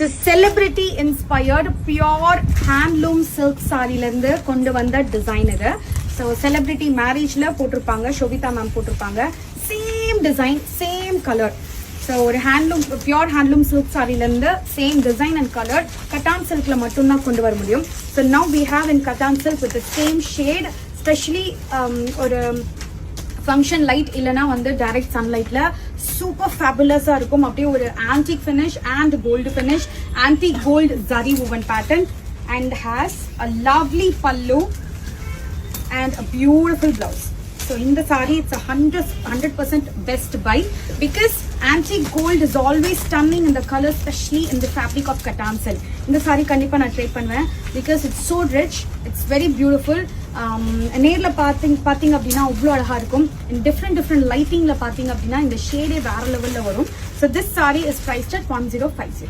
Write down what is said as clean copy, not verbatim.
The celebrity inspired pure handloom silk saree லந்து கொண்டு வந்த design இது. So celebrity marriageல போட்டிருப்பாங்க, ஷோபிதா மேம் போட்டிருப்பாங்க. Same design, same color. So ஒரு handloom pure handloom silk saree லந்து same design and color கட்டான் silkல மட்டும் தான் கொண்டு வர முடியும். So now we have in katan silk with the same shade, especially ஒரு ஃபங்க்ஷன் லைட் இல்லனா வந்து டைரக்ட் சன்லைட்ல சூப்பர் ஃபேபுலஸா இருக்கும். அப்படியே ஒரு antique finish and gold finish, antique gold zari woven pattern and has a lovely pallu and a beautiful blouse. So in the saree it's a 100% best buy because antique gold is always stunning in the color, especially in the fabric of katan silk. In the saree kandipa na try பண்ணுவேன் because it's so rich, it's very beautiful. நேர்ல பாத்தீங்க அப்படின்னா அவ்வளோ அழகா இருக்கும். in different lightingல பாத்தீங்க அப்படின்னா இந்த ஷேடே வேற லெவல்ல வரும். So this saree is priced at 1050.